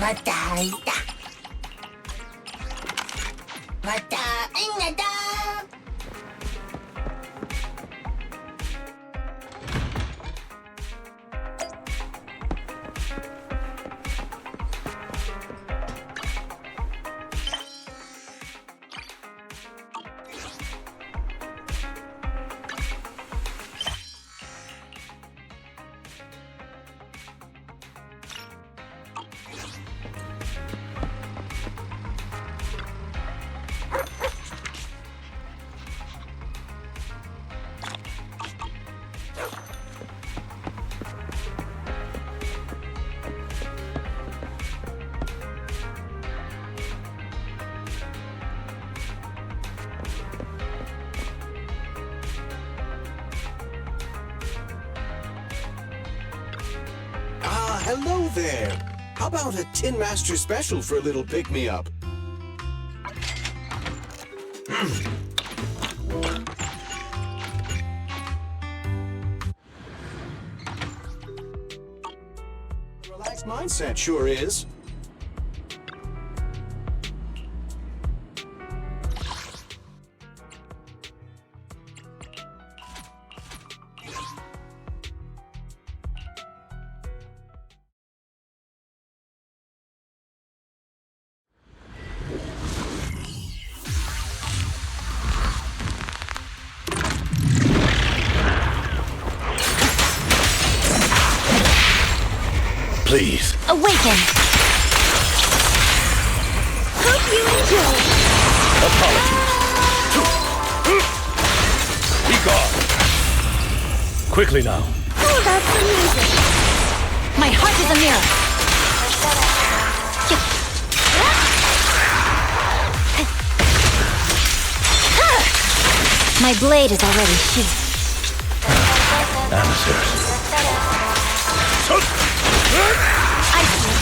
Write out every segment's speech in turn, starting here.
맞다 있다. 맞다 있나다. Hello there. How about a Tin Master special for a little pick-me-up? Relaxed mindset sure is. Please. Awaken. Hope you enjoy. Apologies. Be gone. Quickly now. Oh, that's the music. My heart is a mirror. My blade is already sheathed. Amateurs. I see.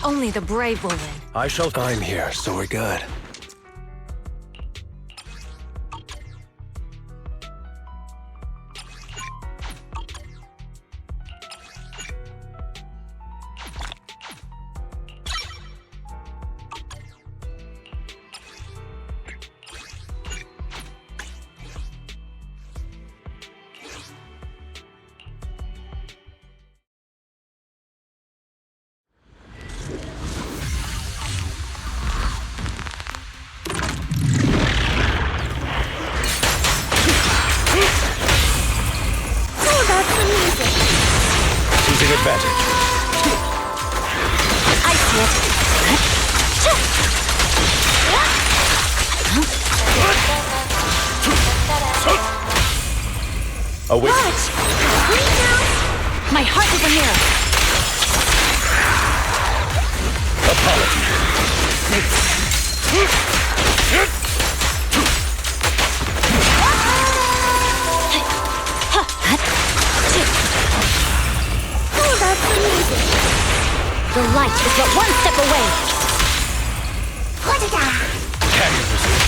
Only the brave will win. I shall. I'm here, so we're good. Choosing advantage. I see it. Awake. What? My heart is a mirror. Apologies. Oh, that's amazing. The light is but one step away. Can you resist?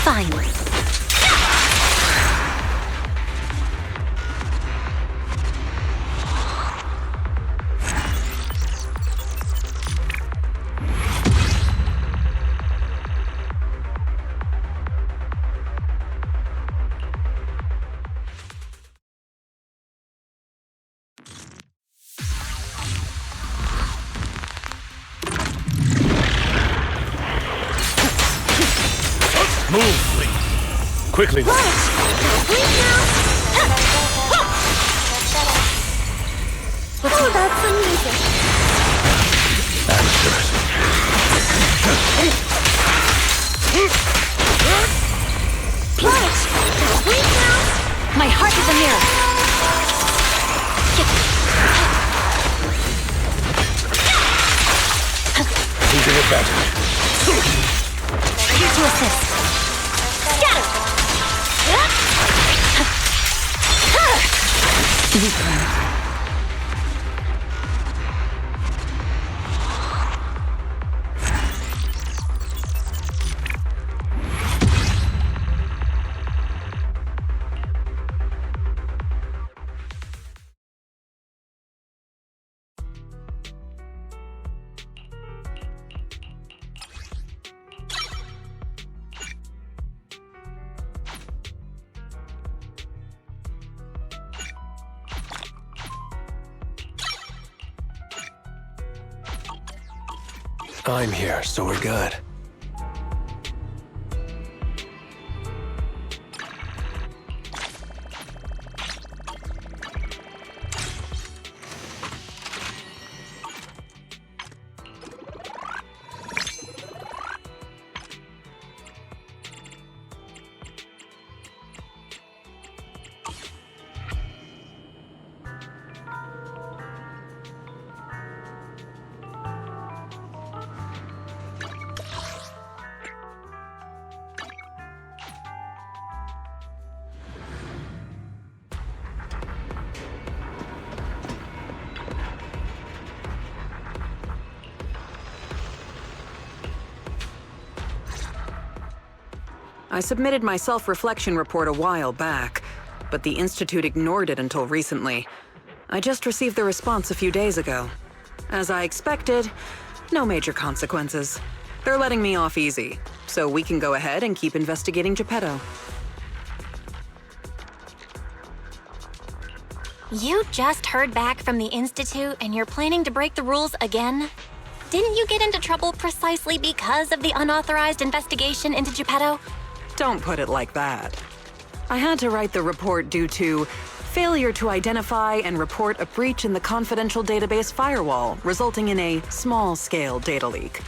Fine. Move, please. Quickly. What? Wait now. Oh, that's amazing. Amateurs. What? Wait now. My heart is a mirror. Choosing advantage. Here to assist. Scatter! I'm here, so we're good. I submitted my self-reflection report a while back, but the Institute ignored it until recently. I just received the response a few days ago. As I expected, no major consequences. They're letting me off easy, so we can go ahead and keep investigating Geppetto. You just heard back from the Institute and you're planning to break the rules again? Didn't you get into trouble precisely because of the unauthorized investigation into Geppetto? Don't put it like that. I had to write the report due to failure to identify and report a breach in the confidential database firewall, resulting in a small-scale data leak.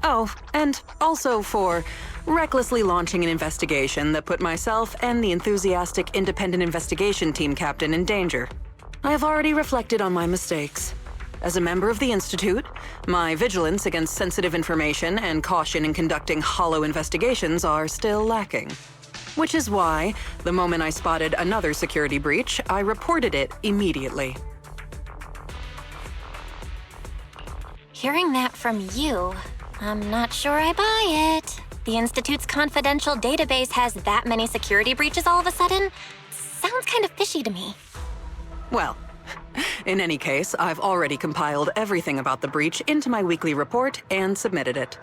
Oh, and also for recklessly launching an investigation that put myself and the enthusiastic independent investigation team captain in danger. I have already reflected on my mistakes. As a member of the Institute, my vigilance against sensitive information and caution in conducting hollow investigations are still lacking. Which is why, the moment I spotted another security breach, I reported it immediately. Hearing that from you, I'm not sure I buy it. The Institute's confidential database has that many security breaches all of a sudden? Sounds kind of fishy to me. Well, in any case, I've already compiled everything about the breach into my weekly report and submitted it.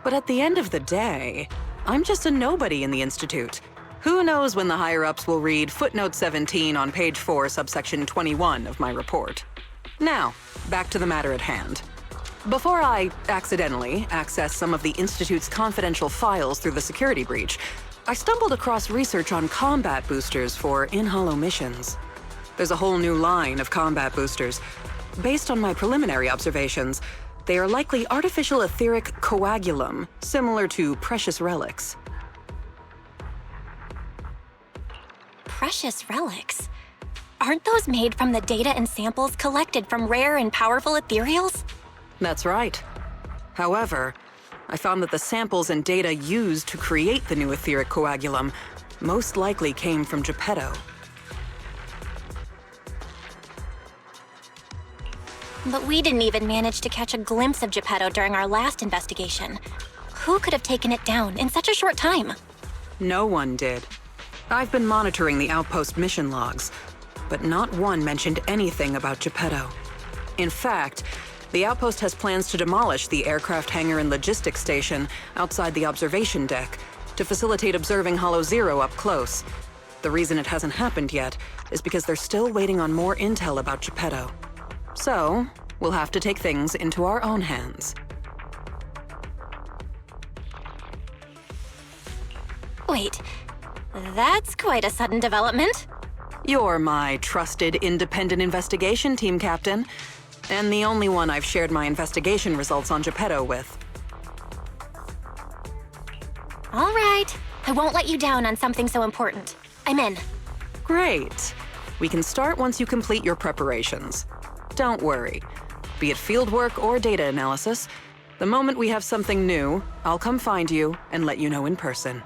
But at the end of the day, I'm just a nobody in the Institute. Who knows when the higher-ups will read footnote 17 on page 4, subsection 21 of my report. Now, back to the matter at hand. Before I accidentally access some of the Institute's confidential files through the security breach, I stumbled across research on combat boosters for in-hollow missions. There's a whole new line of combat boosters. Based on my preliminary observations, they are likely artificial etheric coagulum, similar to precious relics. Precious relics? Aren't those made from the data and samples collected from rare and powerful ethereals? That's right. However, I found that the samples and data used to create the new etheric coagulum most likely came from Geppetto. But we didn't even manage to catch a glimpse of Geppetto during our last investigation. Who could have taken it down in such a short time? No one did. I've been monitoring the outpost mission logs, but not one mentioned anything about Geppetto. In fact, the outpost has plans to demolish the aircraft hangar and logistics station outside the observation deck to facilitate observing Hollow Zero up close. The reason it hasn't happened yet is because they're still waiting on more intel about Geppetto. So, we'll have to take things into our own hands. Wait, that's quite a sudden development. You're my trusted independent investigation team captain, and the only one I've shared my investigation results on Geppetto with. All right, I won't let you down on something so important. I'm in. Great. We can start once you complete your preparations. Don't worry. Be it fieldwork or data analysis, the moment we have something new, I'll come find you and let you know in person.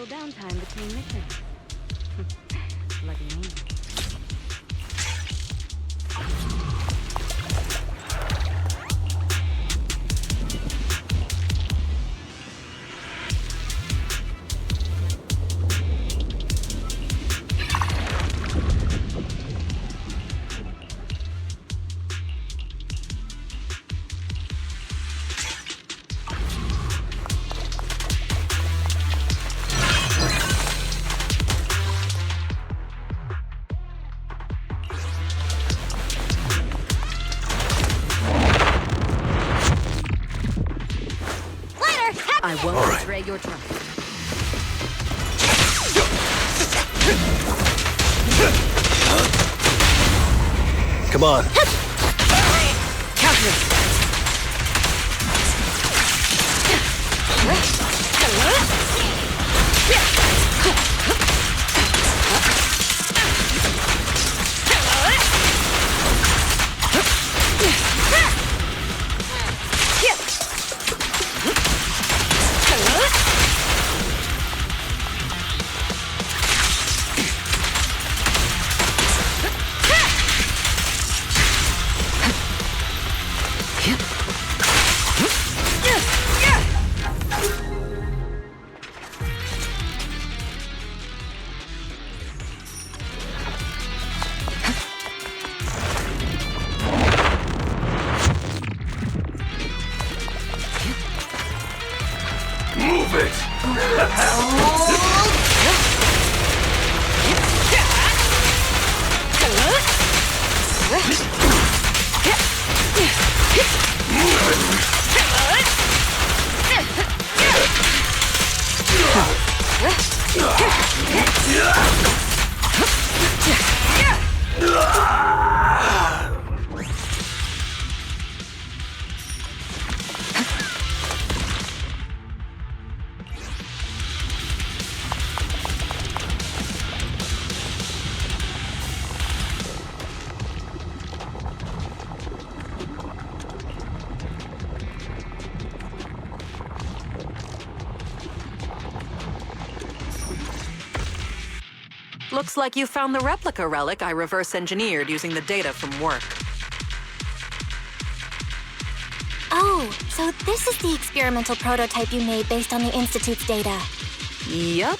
little downtime between missions. Lucky me. I won't betray your trust. Come on. Counter. Move it! Looks like you found the replica relic I reverse engineered using the data from work. Oh, so this is the experimental prototype you made based on the Institute's data. Yup.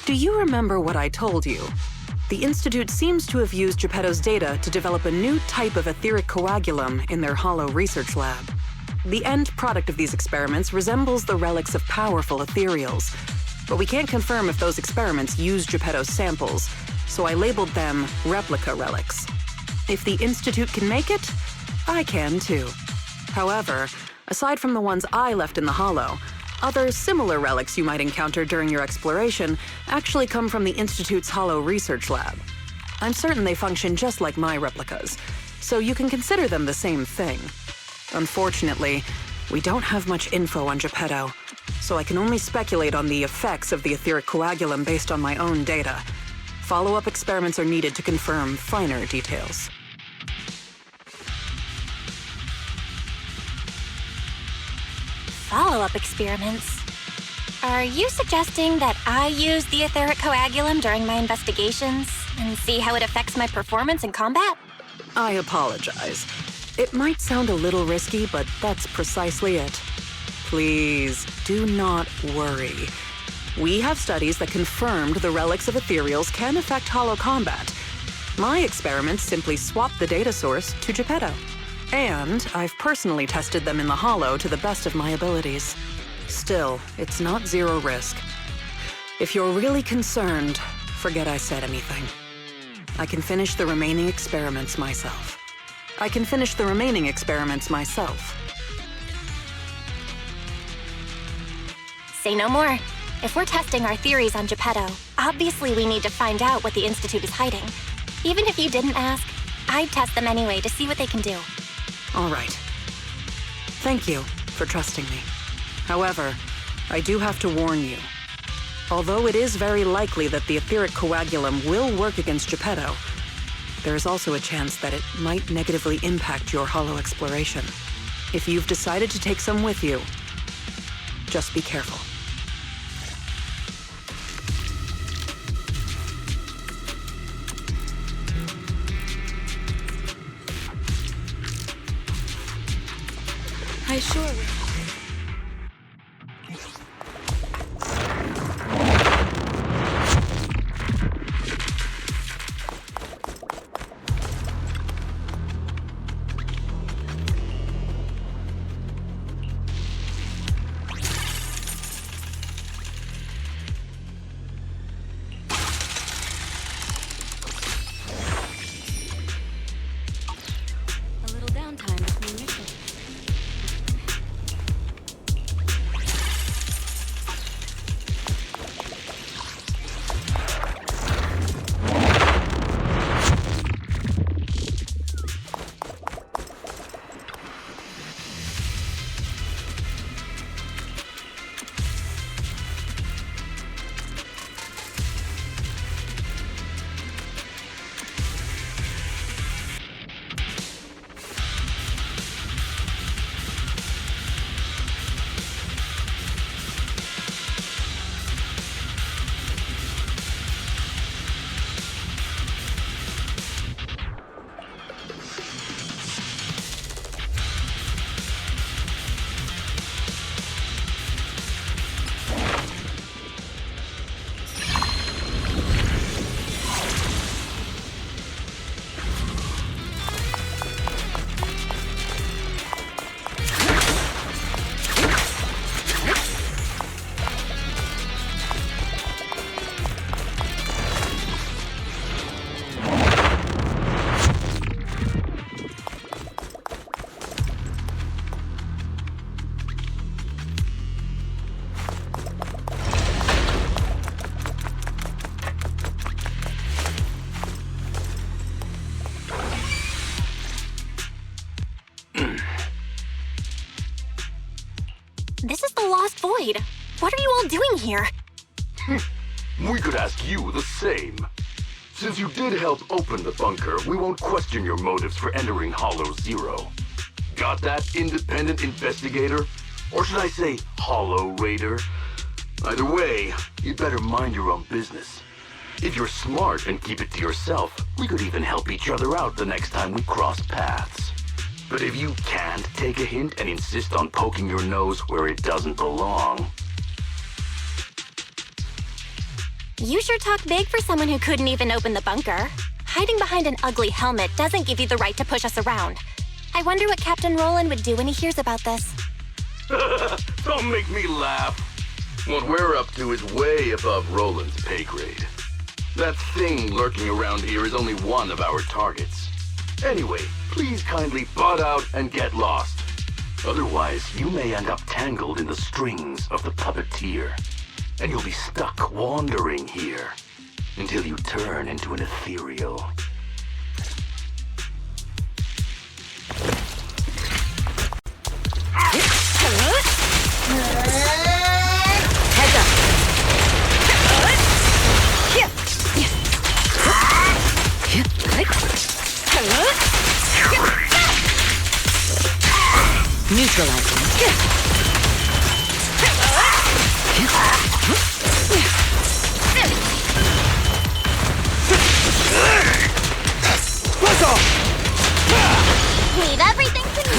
Do you remember what I told you? The Institute seems to have used Geppetto's data to develop a new type of etheric coagulum in their Hollow research lab. The end product of these experiments resembles the relics of powerful ethereals, but we can't confirm if those experiments use Geppetto's samples, so I labeled them replica relics. If the Institute can make it, I can too. However, aside from the ones I left in the Hollow, other similar relics you might encounter during your exploration actually come from the Institute's Hollow research lab. I'm certain they function just like my replicas, so you can consider them the same thing. Unfortunately, we don't have much info on Geppetto, so I can only speculate on the effects of the etheric coagulum based on my own data. Follow-up experiments are needed to confirm finer details. Follow-up experiments? Are you suggesting that I use the etheric coagulum during my investigations and see how it affects my performance in combat? I apologize. It might sound a little risky, but that's precisely it. Please, do not worry. We have studies that confirmed the relics of ethereals can affect Hollow combat. My experiments simply swap the data source to Geppetto. And I've personally tested them in the Hollow to the best of my abilities. Still, it's not zero risk. If you're really concerned, forget I said anything. I can finish the remaining experiments myself. Say no more. If we're testing our theories on Geppetto, obviously we need to find out what the Institute is hiding. Even if you didn't ask, I'd test them anyway to see what they can do. All right. Thank you for trusting me. However, I do have to warn you. Although it is very likely that the etheric coagulum will work against Geppetto, there is also a chance that it might negatively impact your Hollow exploration. If you've decided to take some with you, just be careful. I sure will. A little downtime between missions. This is the Lost Void. What are you all doing here? We could ask you the same. Since you did help open the bunker, we won't question your motives for entering Hollow Zero. Got that, independent investigator? Or should I say, Hollow Raider? Either way, you'd better mind your own business. If you're smart and keep it to yourself, we could even help each other out the next time we cross paths. But if you can't take a hint and insist on poking your nose where it doesn't belong... You sure talk big for someone who couldn't even open the bunker. Hiding behind an ugly helmet doesn't give you the right to push us around. I wonder what Captain Roland would do when he hears about this. Don't make me laugh. What we're up to is way above Roland's pay grade. That thing lurking around here is only one of our targets. Anyway, please kindly butt out and get lost. Otherwise, you may end up tangled in the strings of the puppeteer. And you'll be stuck wandering here until you turn into an ethereal. Heads up. Neutralizing. Let's go! Leave everything to me.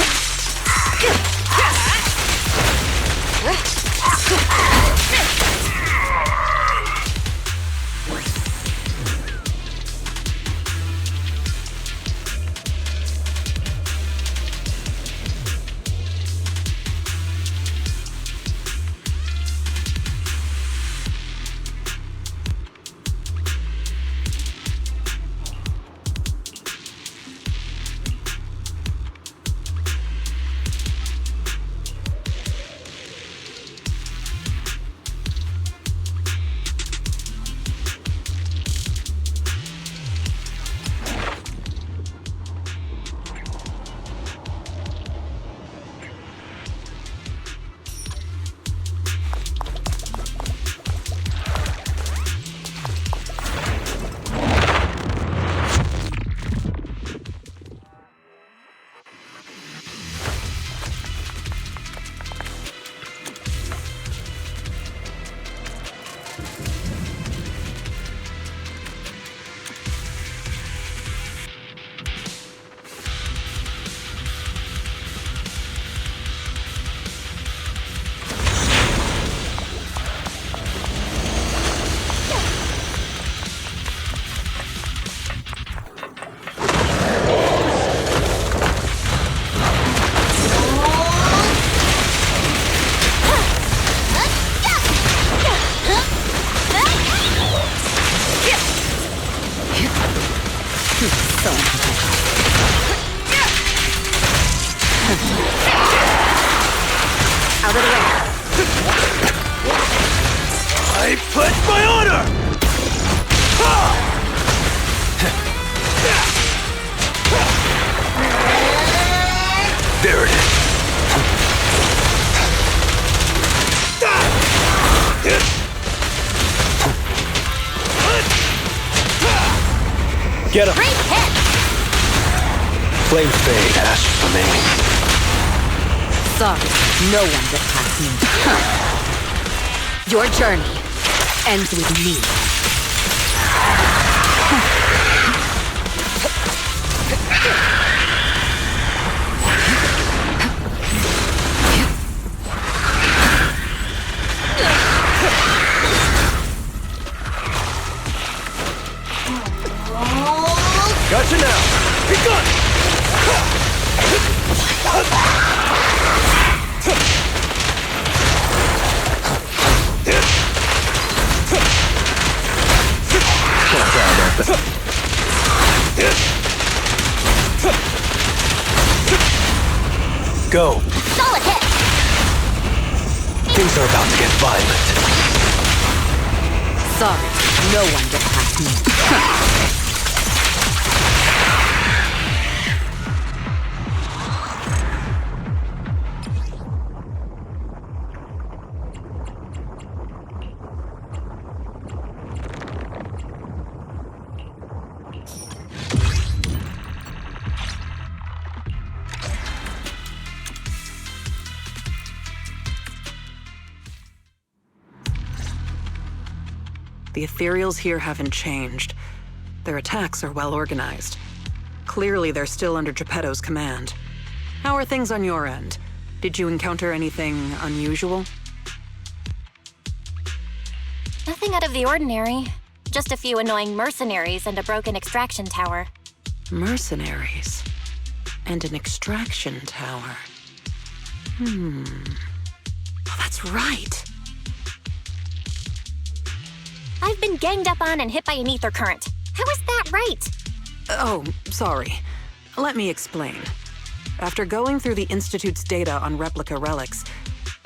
I pledge my honor! There it is. Get him! Great hit! Flames fade, ashes remain. Sorry, no one gets past me. Your journey ends with me. Gotcha now! Be gone! Go. Solid hit! Things are about to get violent. Sorry, no one gets past me. The ethereals here haven't changed. Their attacks are well organized. Clearly, they're still under Geppetto's command. How are things on your end? Did you encounter anything unusual? Nothing out of the ordinary. Just a few annoying mercenaries and a broken extraction tower. Mercenaries. And an extraction tower. Oh, that's right. I've been ganged up on and hit by an ether current. How is that right? Oh, sorry. Let me explain. After going through the Institute's data on replica relics,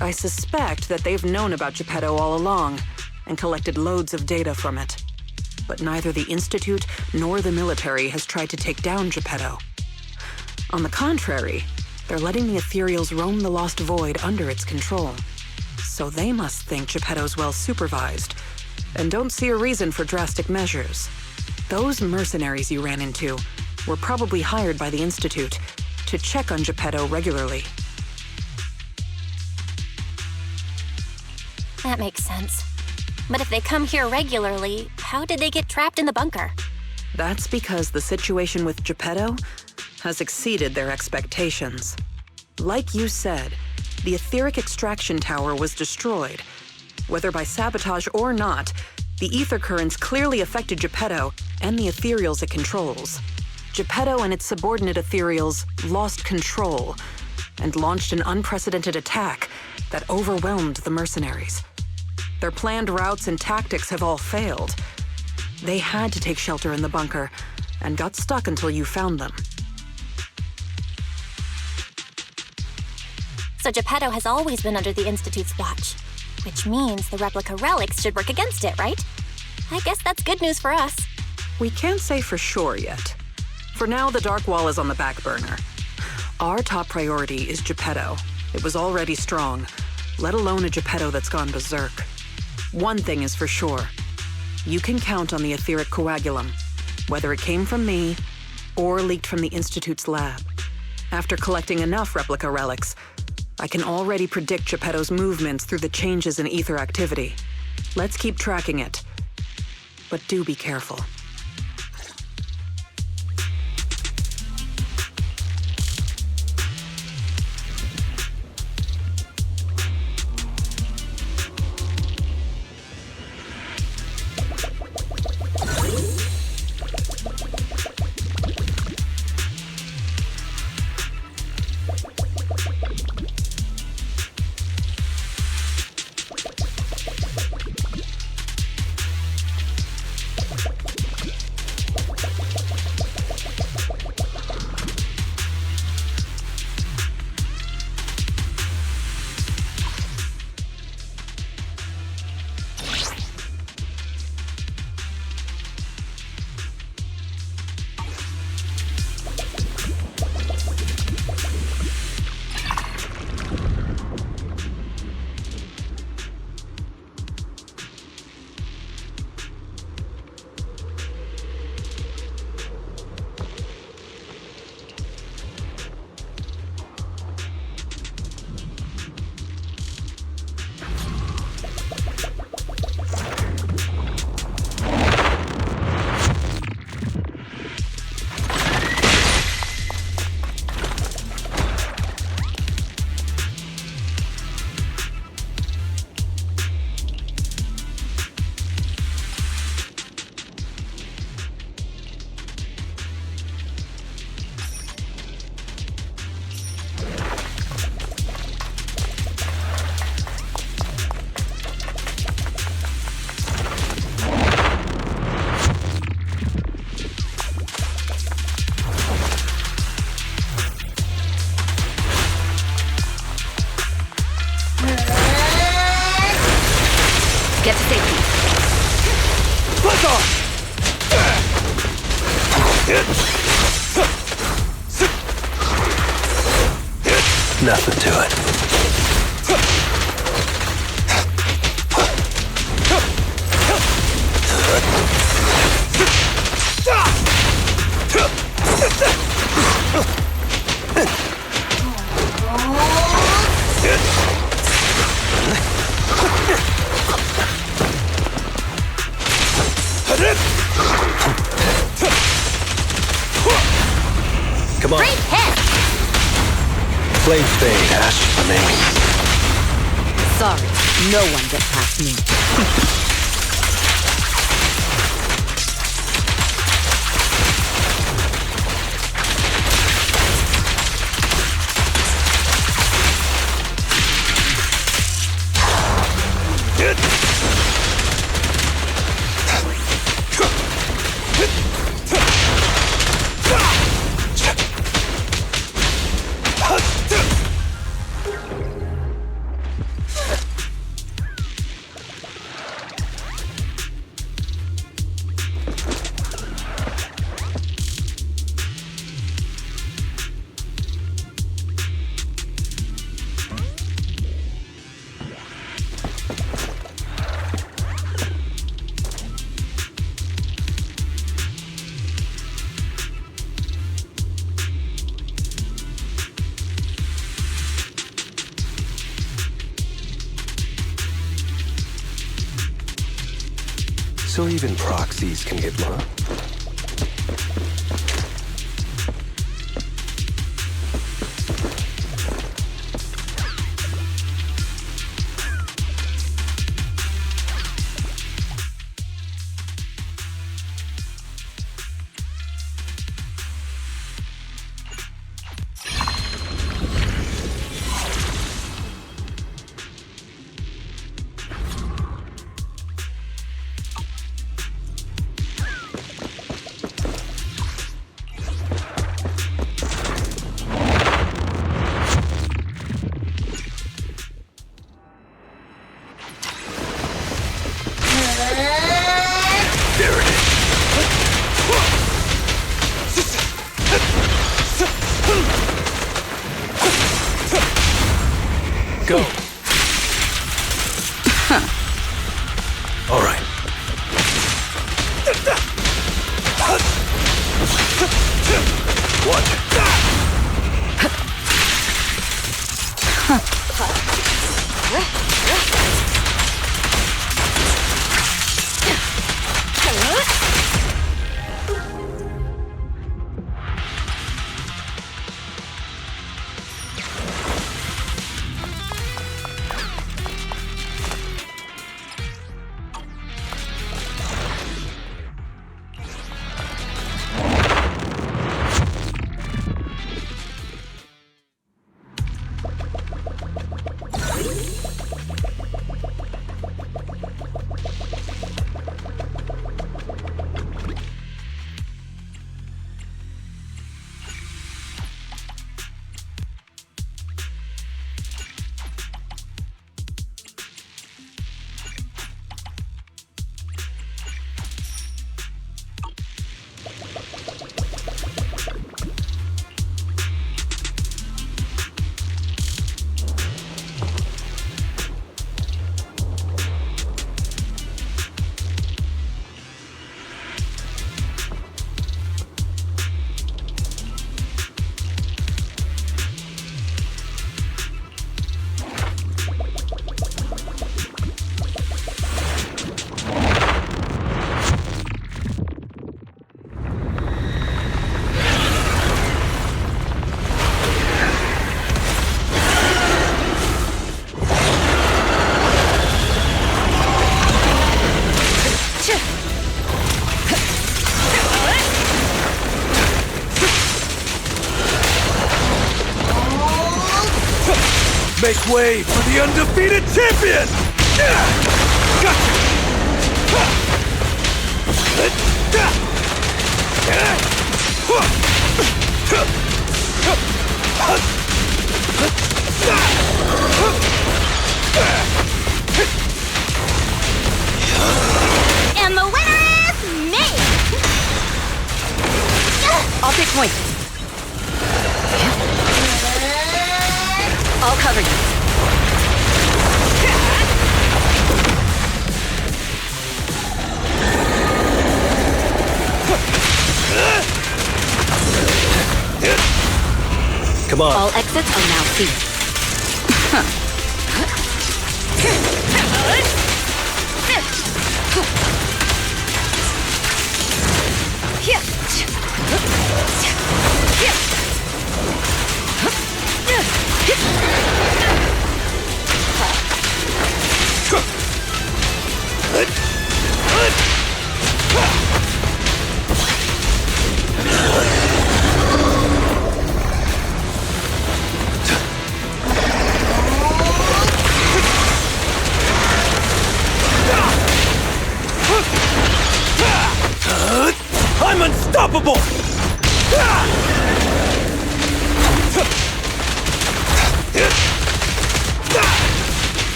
I suspect that they've known about Geppetto all along and collected loads of data from it. But neither the Institute nor the military has tried to take down Geppetto. On the contrary, they're letting the ethereals roam the Lost Void under its control. So they must think Geppetto's well supervised and don't see a reason for drastic measures. Those mercenaries you ran into were probably hired by the Institute to check on Geppetto regularly. That makes sense. But if they come here regularly, how did they get trapped in the bunker? That's because the situation with Geppetto has exceeded their expectations. Like you said, the etheric extraction tower was destroyed. Whether by sabotage or not, the ether currents clearly affected Geppetto and the ethereals it controls. Geppetto and its subordinate ethereals lost control and launched an unprecedented attack that overwhelmed the mercenaries. Their planned routes and tactics have all failed. They had to take shelter in the bunker and got stuck until you found them. So Geppetto has always been under the Institute's watch, which means the replica relics should work against it, right? I guess that's good news for us. We can't say for sure yet. For now, the Dark Wall is on the back burner. Our top priority is Geppetto. It was already strong, let alone a Geppetto that's gone berserk. One thing is for sure. You can count on the etheric coagulum, whether it came from me or leaked from the Institute's lab. After collecting enough replica relics, I can already predict Geppetto's movements through the changes in ether activity. Let's keep tracking it. But do be careful. Get to safety. Buzz off! Nothing to it. Come on. Great hit! Flames fade, ash remains. Sorry, no one gets past me. So even proxies can get low. Go. All right. Watch it. Make way for the undefeated champion! Gotcha! Come on. All exits are now sealed. I'm unstoppable!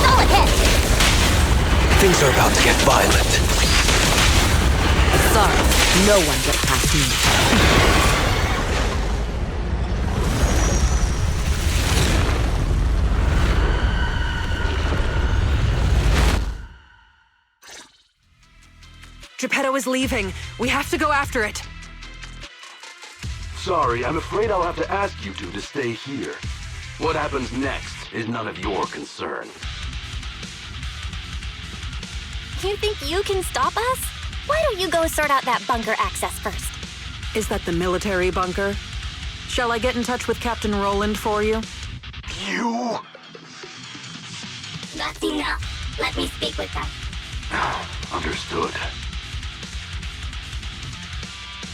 Solid hit! Things are about to get violent. Sorry, no one gets past me. Geppetto is leaving. We have to go after it. Sorry, I'm afraid I'll have to ask you two to stay here. What happens next is none of your concern. You think you can stop us? Why don't you go sort out that bunker access first? Is that the military bunker? Shall I get in touch with Captain Roland for you? You? That's enough. Let me speak with them. Understood.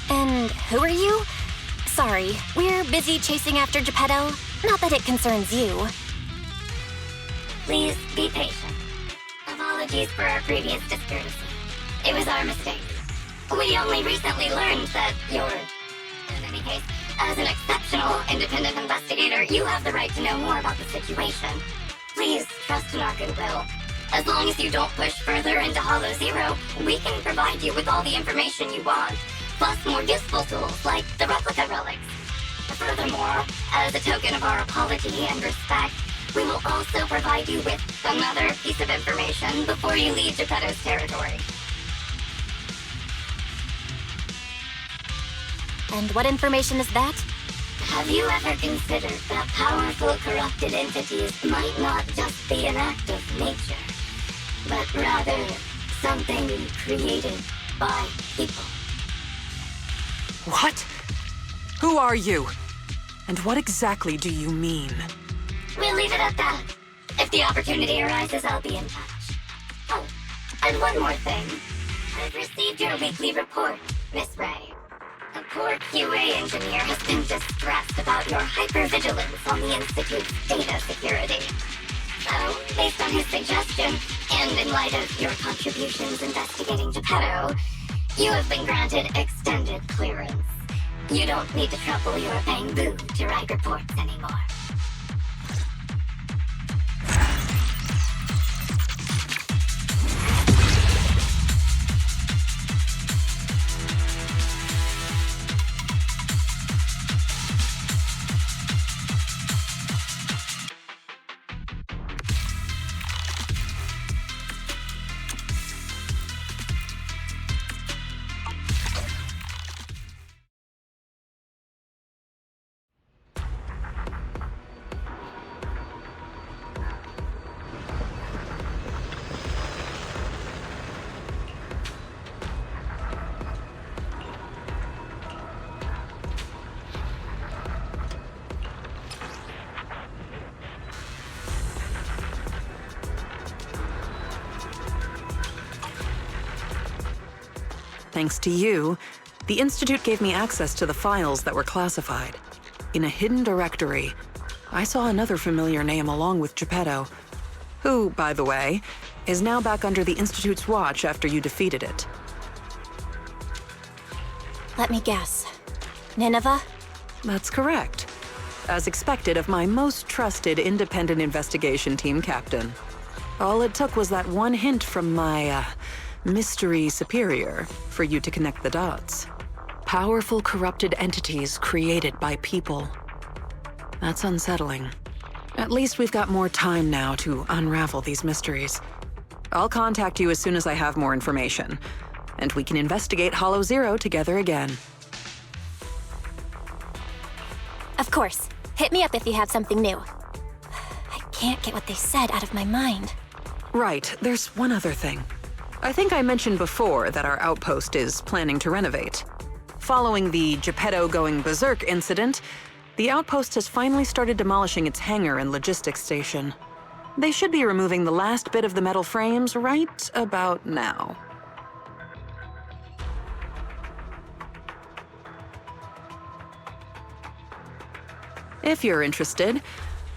And who are you? Sorry, we're busy chasing after Geppetto. Not that it concerns you. Please be patient. Apologies for our previous discourtesy. It was our mistake. We only recently learned that you're... In any case, as an exceptional independent investigator, you have the right to know more about the situation. Please trust in our goodwill. As long as you don't push further into Hollow Zero, we can provide you with all the information you want, plus more useful tools like the replica relics. Furthermore, as a token of our apology and respect, we will also provide you with another piece of information before you leave Geppetto's territory. And what information is that? Have you ever considered that powerful corrupted entities might not just be an act of nature, but rather something created by people? What? Who are you? And what exactly do you mean? We'll leave it at that. If the opportunity arises, I'll be in touch. Oh, and one more thing. I've received your weekly report, Miss Ray. A poor QA engineer has been distressed about your hypervigilance on the Institute's data security. So, based on his suggestion, and in light of your contributions investigating Geppetto, you have been granted extended clearance. You don't need to trouble your bamboo to write reports anymore. Thanks to you, the Institute gave me access to the files that were classified. In a hidden directory, I saw another familiar name along with Geppetto, who, by the way, is now back under the Institute's watch after you defeated it. Let me guess. Nineveh? That's correct. As expected of my most trusted independent investigation team captain. All it took was that one hint from my, mystery superior for you to connect the dots. Powerful corrupted entities created by people. That's unsettling. At least we've got more time now to unravel these mysteries. I'll contact you as soon as I have more information. and we can investigate Hollow Zero together again. Of course. Hit me up if you have something new. I can't get what they said out of my mind. Right, there's one other thing. I think I mentioned before that our outpost is planning to renovate. Following the Geppetto going berserk incident, the outpost has finally started demolishing its hangar and logistics station. They should be removing the last bit of the metal frames right about now. If you're interested,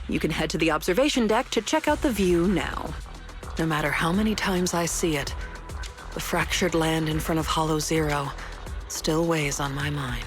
you can head to the observation deck to check out the view now. No matter how many times I see it, the fractured land in front of Hollow Zero still weighs on my mind.